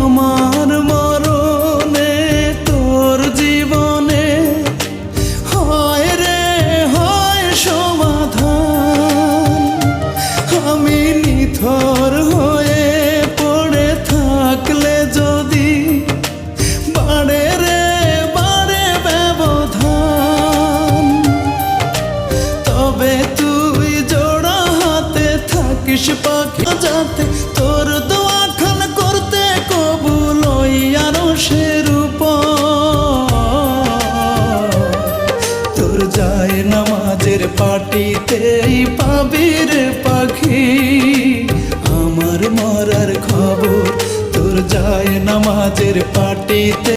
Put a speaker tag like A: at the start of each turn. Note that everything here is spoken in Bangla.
A: আমার মরণে তোর জীবনে হয় রে হয় সমাধান। আমি নিথর হয়ে পড়ে থাকলে যদি বাড়ে রে বাড়ে ব্যবধান, তবে তুই জোড়া হাতে থাকিস পাখি যাতে তোর দোয়া খান করতে কবুল ওই আরশের উপর। তোর যায় নামাজের পাটিতেই পাবি রে পাখি আমার মরার খবর। তোর যায় নামাজের পাটিতে